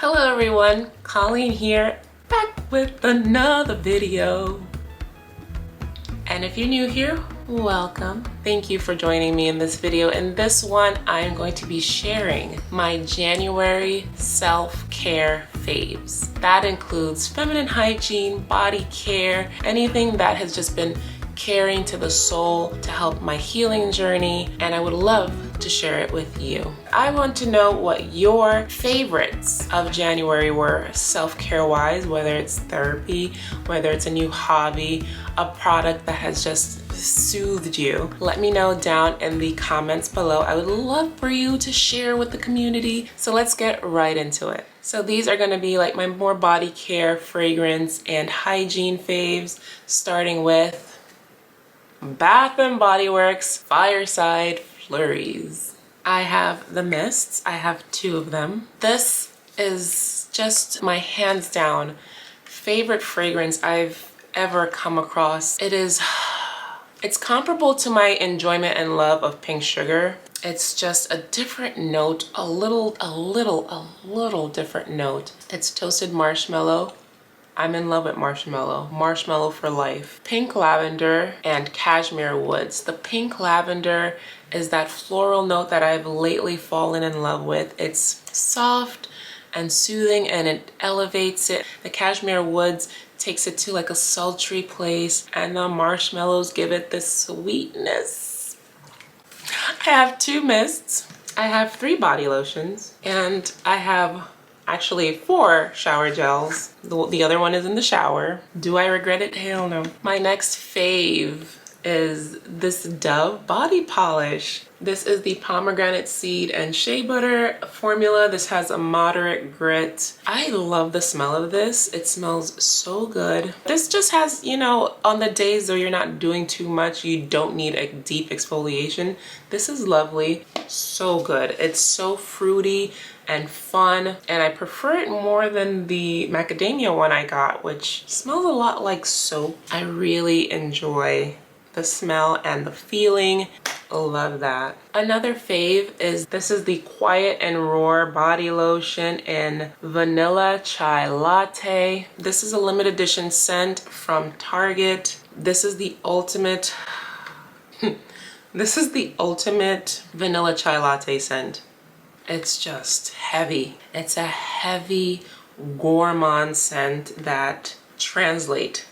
Hello everyone, Colleen here, back with another video. And if you're new here, welcome. Thank you for joining me in this video. In this one, I am going to be sharing my January self-care faves. That includes feminine hygiene, body care, anything that has just been caring to the soul to help my healing journey, and I would love to share it with you. I want to know what your favorites of January were self-care wise, whether it's therapy, whether it's a new hobby, a product that has just soothed you. Let me know down in the comments below. I would love for you to share with the community. So let's get right into it. So these are gonna be like my more body care, fragrance, and hygiene faves, starting with Bath & Body Works Fireside Flurries. I have the mists. I have 2 of them. This is just my hands down favorite fragrance I've ever come across. It's comparable to my enjoyment and love of pink sugar. It's just a different note, a little different note. It's toasted marshmallow. I'm in love with marshmallow. Marshmallow for life. Pink lavender and cashmere woods. The pink lavender is that floral note that I've lately fallen in love with. It's soft and soothing and it elevates it. The cashmere woods takes it to like a sultry place, and the marshmallows give it this sweetness. I have 2 mists. I have 3 body lotions, and I have actually 4 shower gels. The other one is in the shower. Do I regret it? Hell no. My next fave is this Dove body polish. This is the pomegranate seed and shea butter formula. This has a moderate grit. I love the smell of this. It smells so good. This just has, you know, on the days though you're not doing too much, you don't need a deep exfoliation. This is lovely. So good. It's so fruity and fun, and I prefer it more than the macadamia one I got, which smells a lot like soap. I really enjoy the smell and the feeling. Love that. Another fave is this is the Quiet and Roar body lotion in vanilla chai latte. This is a limited edition scent from Target. This is the ultimate this is the ultimate vanilla chai latte scent. It's just heavy. It's a heavy gourmand scent that translates.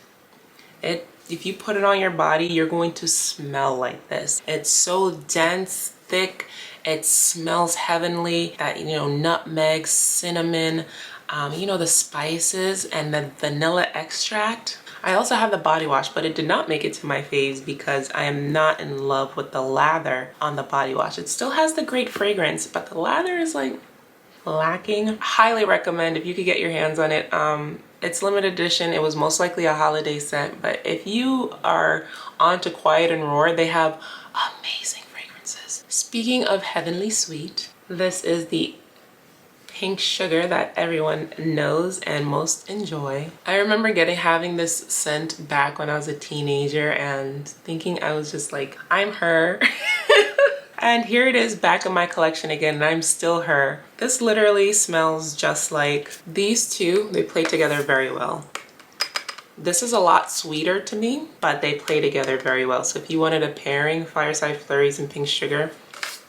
If you put it on your body, you're going to smell like this. It's so dense, thick. It smells heavenly. That, you know, nutmeg, cinnamon, you know, the spices and the vanilla extract. I also have the body wash, but it did not make it to my faves because I am not in love with the lather on the body wash. It still has the great fragrance, but the lather is like lacking. Highly recommend if you could get your hands on it. It's limited edition. It was most likely a holiday scent, but if you are onto Quiet and Roar, they have amazing fragrances. Speaking of heavenly sweet, this is the pink sugar that everyone knows and most enjoy. I remember having this scent back when I was a teenager and thinking I was just like, I'm her. And here it is back in my collection again, and I'm still her. This literally smells just like these 2. They play together very well. This is a lot sweeter to me, but they play together very well. So if you wanted a pairing, Fireside Flurries and Pink Sugar,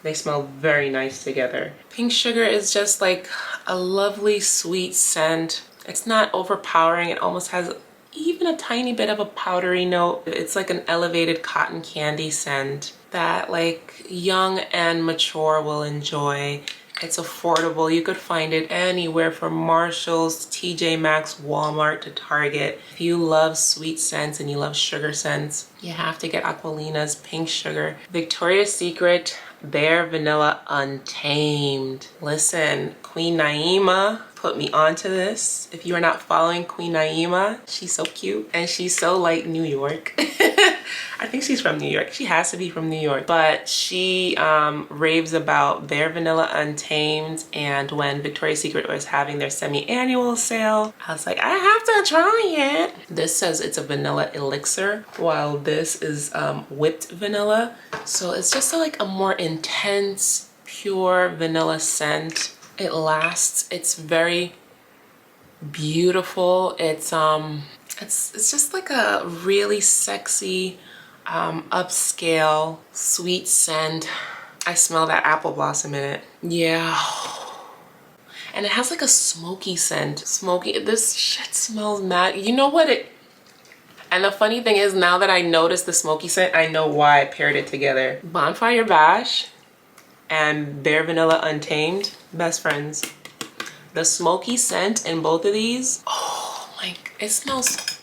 they smell very nice together. Pink Sugar is just like a lovely sweet scent. It's not overpowering. It almost has even a tiny bit of a powdery note. It's like an elevated cotton candy scent that like young and mature will enjoy. It's affordable. You could find it anywhere from Marshall's, TJ Maxx, Walmart to Target. If you love sweet scents and you love sugar scents, you have to get Aquilina's Pink Sugar. Victoria's Secret Bare Vanilla Untamed. Listen, Queen Naima put me onto this. If you are not following Queen Naima, she's so cute and she's so like New York. I think she's from New York. She has to be from New York. But she raves about Bare Vanilla Untamed, and when Victoria's Secret was having their semi-annual sale, I was like, I have to try it. This says it's a vanilla elixir, while this is whipped vanilla. So it's just like a more intense, pure vanilla scent. It lasts. It's very beautiful. It's just like a really sexy, upscale, sweet scent. I smell that apple blossom in it. Yeah. And it has like a smoky scent. Smoky, this shit smells mad. You know what it, and the funny thing is, now that I notice the smoky scent, I know why I paired it together. Bonfire Bash and Bare Vanilla Untamed, best friends. The smoky scent in both of these, oh my, it smells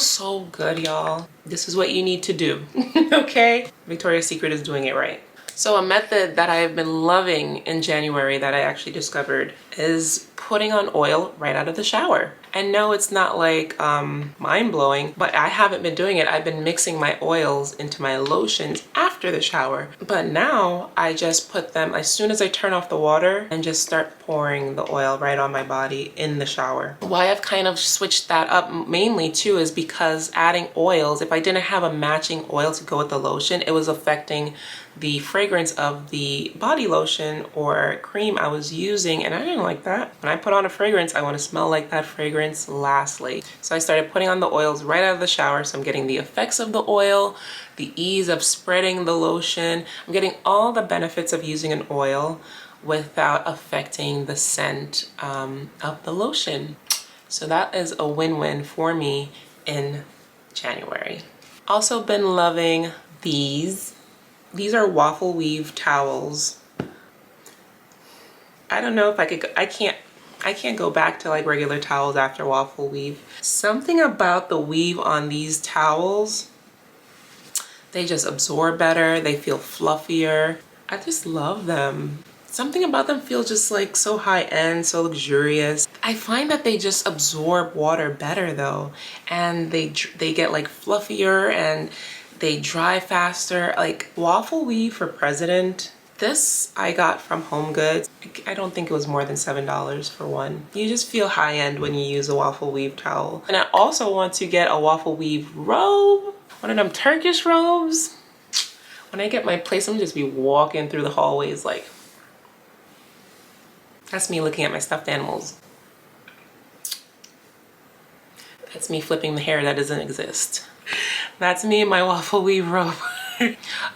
so good, y'all. This is what you need to do, okay? Victoria's Secret is doing it right. So a method that I've been loving in January that I actually discovered is putting on oil right out of the shower. And no, it's not like mind-blowing, but I haven't been doing it. I've been mixing my oils into my lotions after the shower. But now I just put them as soon as I turn off the water and just start pouring the oil right on my body in the shower. Why I've kind of switched that up mainly too is because adding oils, if I didn't have a matching oil to go with the lotion, it was affecting the fragrance of the body lotion or cream I was using, and I didn't like that. When I put on a fragrance, I want to smell like that fragrance lastly. So I started putting on the oils right out of the shower, so I'm getting the effects of the oil, the ease of spreading the lotion. I'm getting all the benefits of using an oil without affecting the scent of the lotion. So that is a win-win for me in January. Also been loving these. These are waffle weave towels. I don't know if I could, I can't go back to like regular towels after waffle weave. Something about the weave on these towels, they just absorb better, they feel fluffier. I just love them. Something about them feels just like so high-end, so luxurious. I find that they just absorb water better though, and they get like fluffier and they dry faster. Like waffle weave for President, this I got from Home Goods. I don't think it was more than $7 for one. You just feel high-end when you use a waffle weave towel. And I also want to get a waffle weave robe, one of them Turkish robes. When I get my place, I'm just be walking through the hallways like, that's me looking at my stuffed animals. That's me flipping the hair that doesn't exist. That's me in my waffle weave robe.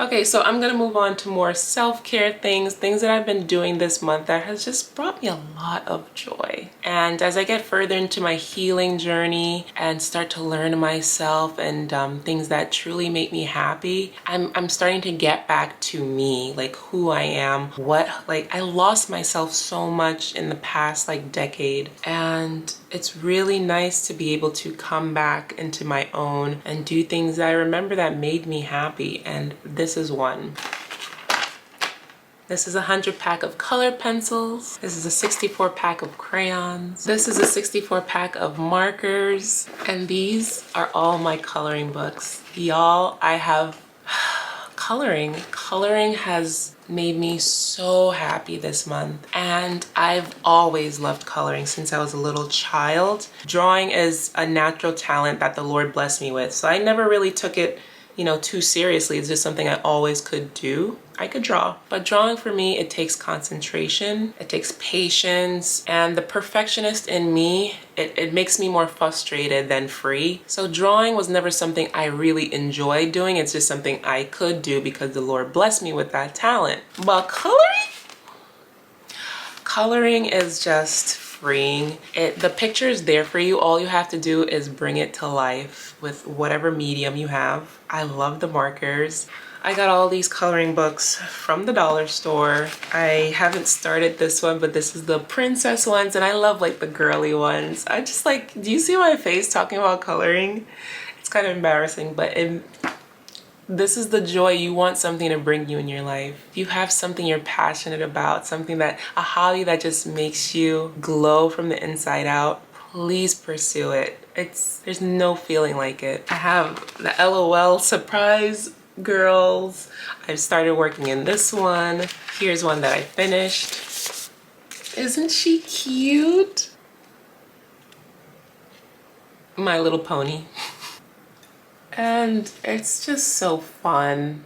Okay, so I'm gonna move on to more self-care things that I've been doing this month that has just brought me a lot of joy. And as I get further into my healing journey and start to learn myself and things that truly make me happy, I'm starting to get back to me, like who I am, I lost myself so much in the past like decade, and it's really nice to be able to come back into my own and do things that I remember that made me happy. And this is one. This is a 100 pack of color pencils. This is a 64 pack of crayons. This is a 64 pack of markers. And these are all my coloring books. Y'all, I have coloring. Coloring has made me so happy this month. And I've always loved coloring since I was a little child. Drawing is a natural talent that the Lord blessed me with. So I never really took it, you know, too seriously. It's just something I always could do. I could draw, but drawing for me, it takes concentration, it takes patience, and the perfectionist in me, it makes me more frustrated than free. So drawing was never something I really enjoyed doing. It's just something I could do because the Lord blessed me with that talent. But coloring is just freeing. The picture is there for you. All you have to do is bring it to life with whatever medium you have. I love the markers. I got all these coloring books from the dollar store. I haven't started this one, but this is the princess ones, and I love like the girly ones. I just like, do you see my face talking about coloring? It's kind of embarrassing, but this is the joy. You want something to bring you in your life. If you have something you're passionate about, a hobby that just makes you glow from the inside out, please pursue it. There's no feeling like it. I have the LOL surprise girls. I've started working in this one. Here's one that I finished. Isn't she cute? My Little Pony. And it's just so fun.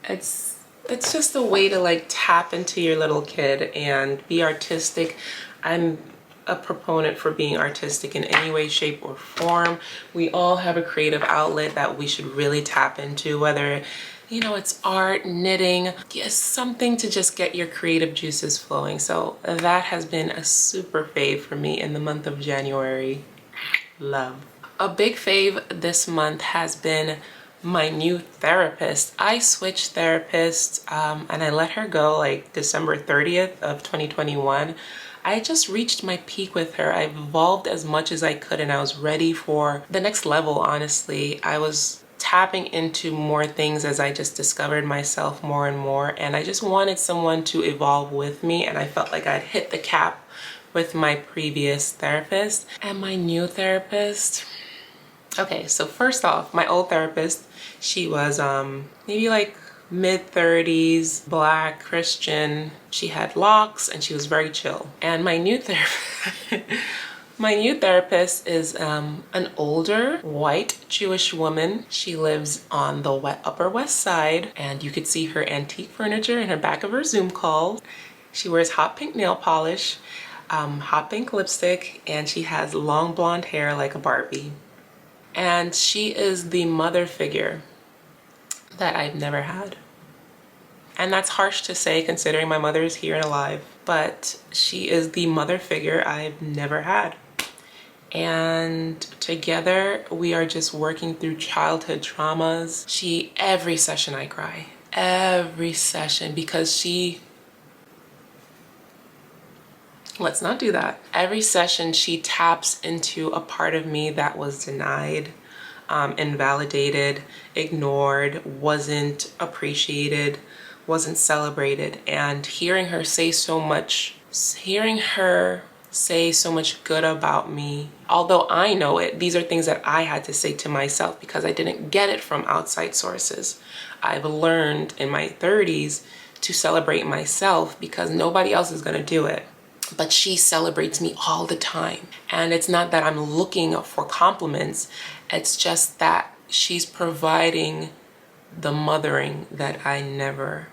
It's just a way to like tap into your little kid and be artistic. I'm a proponent for being artistic in any way, shape, or form. We all have a creative outlet that we should really tap into, whether, you know, it's art, knitting, something to just get your creative juices flowing. So that has been a super fave for me in the month of January. Love. A big fave this month has been my new therapist. I switched therapists and I let her go like December 30th of 2021. I just reached my peak with her. I evolved as much as I could and I was ready for the next level, honestly. I was tapping into more things as I just discovered myself more and more, and I just wanted someone to evolve with me, and I felt like I'd hit the cap with my previous therapist. And my new therapist, okay, so first off, my old therapist, she was maybe like mid-30s, Black, Christian. She had locks and she was very chill. And my new therapist is an older white Jewish woman. She lives on the Upper West Side, and you could see her antique furniture in her back of her Zoom calls. She wears hot pink nail polish, hot pink lipstick, and she has long blonde hair like a Barbie. And she is the mother figure that I've never had. And that's harsh to say considering my mother is here and alive, but she is the mother figure I've never had. And together we are just working through childhood traumas. Every session I cry, every session, because let's not do that. Every session she taps into a part of me that was denied, invalidated, ignored, wasn't appreciated, wasn't celebrated. And hearing her say so much good about me, although I know it, these are things that I had to say to myself because I didn't get it from outside sources. I've learned in my 30s to celebrate myself because nobody else is gonna do it. But she celebrates me all the time. And it's not that I'm looking for compliments, it's just that she's providing the mothering that I never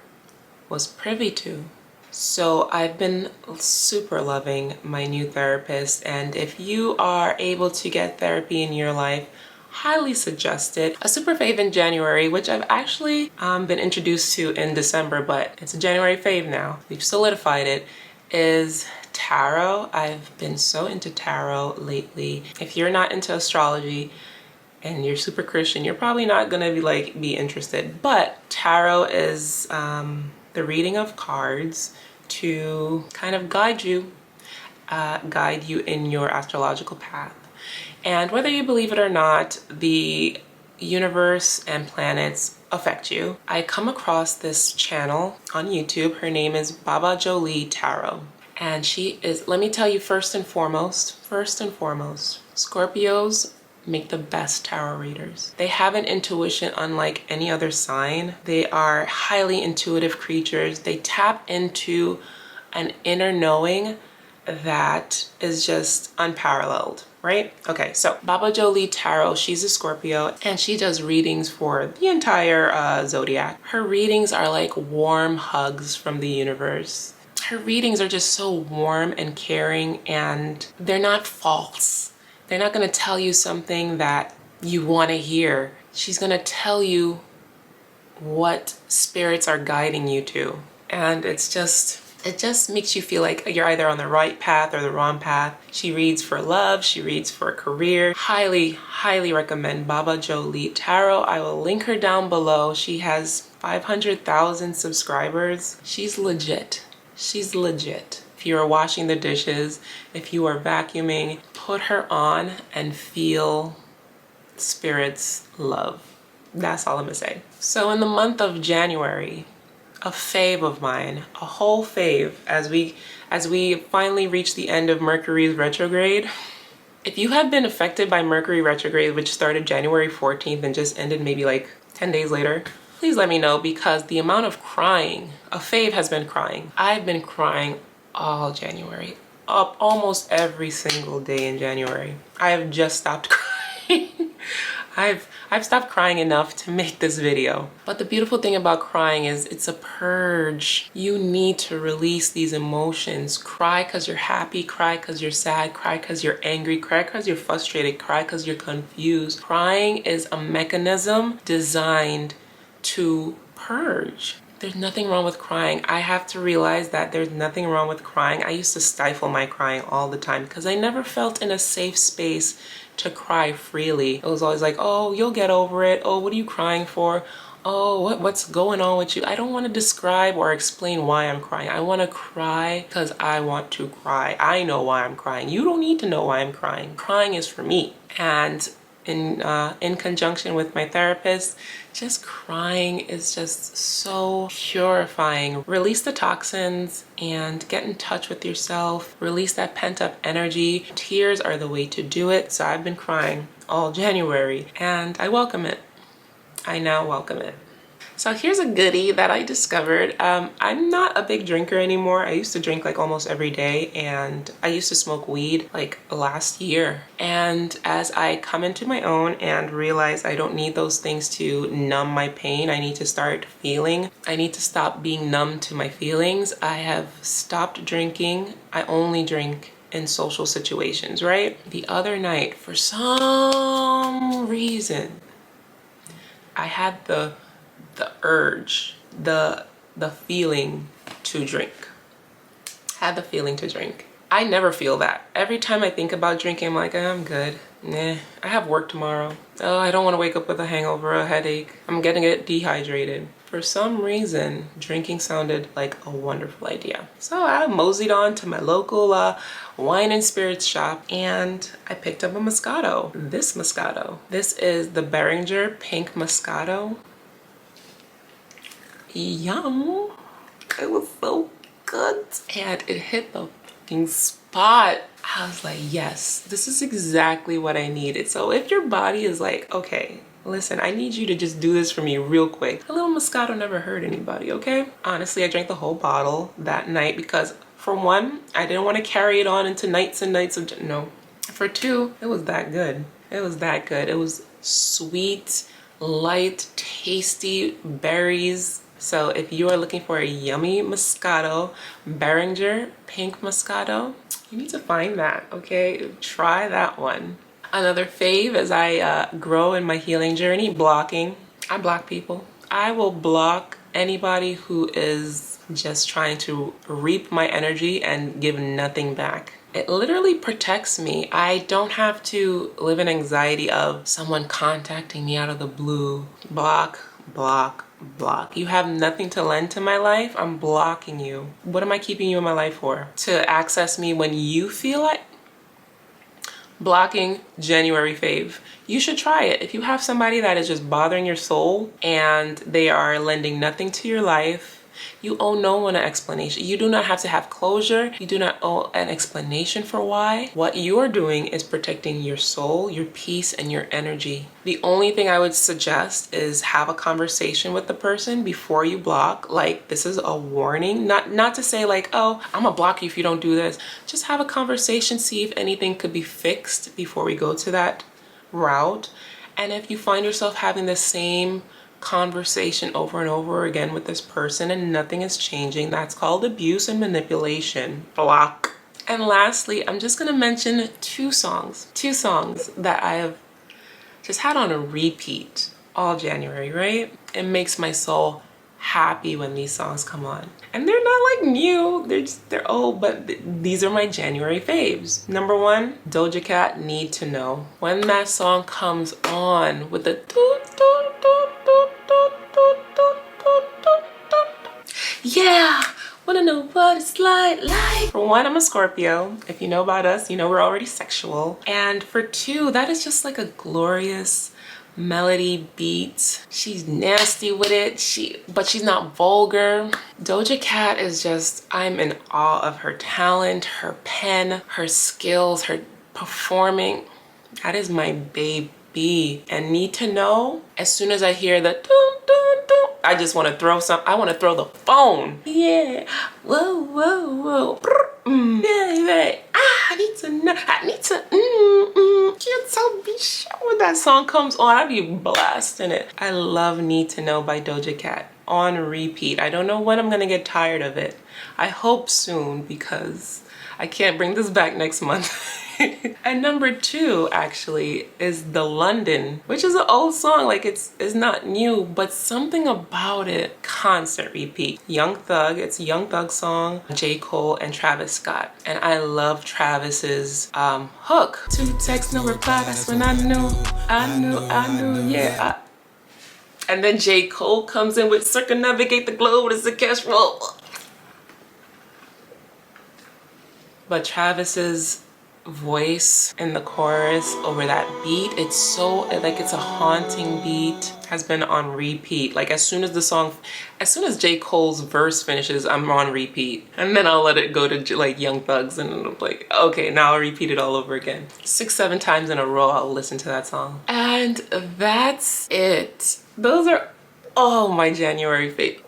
was privy to. So I've been super loving my new therapist, and if you are able to get therapy in your life, highly suggest it. A super fave in January, which I've actually been introduced to in December, but it's a January fave now. We've solidified it, is tarot. I've been so into tarot lately. If you're not into astrology and you're super Christian, you're probably not gonna be interested, but tarot is the reading of cards to kind of guide you in your astrological path. And whether you believe it or not, the universe and planets affect you. I come across this channel on YouTube. Her name is Baba Jolie Tarot. And she is, let me tell you, first and foremost, Scorpios make the best tarot readers. They have an intuition unlike any other sign. They are highly intuitive creatures. They tap into an inner knowing that is just unparalleled, right? Okay, so Baba Jolie Tarot, she's a Scorpio, and she does readings for the entire zodiac. Her readings are like warm hugs from the universe. Her readings are just so warm and caring, and they're not false. They're not gonna tell you something that you wanna hear. She's gonna tell you what spirits are guiding you to. And it just makes you feel like you're either on the right path or the wrong path. She reads for love, she reads for a career. Highly, highly recommend Baba Jolie Tarot. I will link her down below. She has 500,000 subscribers. She's legit. She's legit. If you are washing the dishes, if you are vacuuming, put her on and feel spirit's love. That's all I'm gonna say. So in the month of January, a fave of mine, a whole fave, as we finally reach the end of Mercury's retrograde. If you have been affected by Mercury retrograde, which started January 14th and just ended maybe like 10 days later, please let me know, because the amount of crying, a fave has been crying. I've been crying all January, up almost every single day in January. I have just stopped crying. I've stopped crying enough to make this video. But the beautiful thing about crying is it's a purge. You need to release these emotions. Cry because you're happy, cry because you're sad, cry because you're angry, cry because you're frustrated, cry because you're confused. Crying is a mechanism designed to purge. There's nothing wrong with crying. I have to realize that there's nothing wrong with crying. I used to stifle my crying all the time because I never felt in a safe space to cry freely. It was always like, oh, you'll get over it. Oh, what are you crying for? Oh, what's going on with you? I don't want to describe or explain why I'm crying. I want to cry because I want to cry. I know why I'm crying. You don't need to know why I'm crying. Crying is for me. And in conjunction with my therapist, just crying is just so purifying. Release the toxins and get in touch with yourself. Release that pent-up energy. Tears are the way to do it. So I've been crying all January and I welcome it. I now welcome it. So here's a goodie that I discovered. I'm not a big drinker anymore. I used to drink like almost every day, and I used to smoke weed like last year. And as I come into my own and realize I don't need those things to numb my pain, I need to start feeling. I need to stop being numb to my feelings. I have stopped drinking. I only drink in social situations, right? The other night, for some reason, I had the urge, the feeling to drink. Had the feeling to drink. I never feel that. Every time I think about drinking, I'm like, I'm good. Nah, I have work tomorrow. Oh, I don't want to wake up with a hangover, a headache. I'm gonna get dehydrated. For some reason, drinking sounded like a wonderful idea. So I moseyed on to my local wine and spirits shop and I picked up a Moscato. This Moscato. This is the Behringer Pink Moscato. Yum. It was so good. And it hit the fucking spot. I was like, yes, this is exactly what I needed. So if your body is like, okay, listen, I need you to just do this for me real quick. A little Moscato never hurt anybody, okay? Honestly, I drank the whole bottle that night because for one, I didn't want to carry it on into nights and nights of, no. For two, it was that good. It was that good. It was sweet, light, tasty berries. So if you are looking for a yummy Moscato, Behringer Pink Moscato, you need to find that, okay? Try that one. Another fave as I grow in my healing journey, blocking. I block people. I will block anybody who is just trying to reap my energy and give nothing back. It literally protects me. I don't have to live in anxiety of someone contacting me out of the blue. Block, block, block. You have nothing to lend to my life. I'm blocking you. What am I keeping you in my life for? To access me when you feel like? Blocking, January fave. You should try it. If you have somebody that is just bothering your soul and they are lending nothing to your life, you owe no one an explanation. You do not have to have closure. You do not owe an explanation for why. What you are doing is protecting your soul, your peace, and your energy. The only thing I would suggest is have a conversation with the person before you block. Like, this is a warning. Not to say like, oh, I'm gonna block you if you don't do this. Just have a conversation, see if anything could be fixed before we go to that route. And if you find yourself having the same conversation over and over again with this person and nothing is changing, that's called abuse and manipulation. Block. And lastly, I'm just gonna mention two songs that I have just had on a repeat all January, right? It makes my soul happy when these songs come on. And they're not like new, they're old, but these are my January faves. Number one, Doja Cat, Need to Know. When that song comes on with the yeah, wanna know what it's like. For one, I'm a Scorpio. If you know about us, you know we're already sexual. And for two, that is just like a glorious melody beat. She's nasty with it, but she's not vulgar. Doja Cat is just, I'm in awe of her talent, her pen, her skills, her performing. That is my baby. And Need to Know, as soon as I hear the dun, dun, dun, I just want to throw I want to throw the phone. Yeah, whoa, whoa, whoa. Yeah, yeah. I need to know, I need to, can't so be sure that song comes on, I be blasting it. I love Need to Know by Doja Cat on repeat. I don't know when I'm gonna get tired of it. I hope soon, because I can't bring this back next month. And number 2 actually is The London, which is an old song. Like it's not new, but something about it constant repeat. Young Thug, it's a Young Thug song, J. Cole and Travis Scott. And I love Travis's hook. 2 texts, no reply, that's when I knew, yeah. And then J. Cole comes in with circumnavigate the globe as a cash roll. But Travis's voice in the chorus over that beat, it's so like, it's a haunting beat, has been on repeat. Like as soon as J. Cole's verse finishes, I'm on repeat, and then I'll let it go to like Young Thugs, and I'm like, okay, now I'll repeat it all over again. 6-7 times in a row I'll listen to that song. And that's it. Those are all my January faves.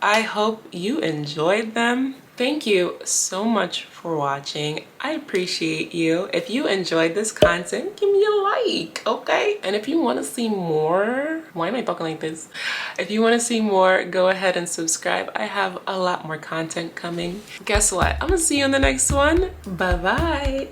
I hope you enjoyed them. Thank you so much for watching. I appreciate you. If you enjoyed this content, give me a like, okay? And if you want to see more, why am I talking like this? If you want to see more, go ahead and subscribe. I have a lot more content coming. Guess what? I'm gonna see you in the next one. Bye-bye.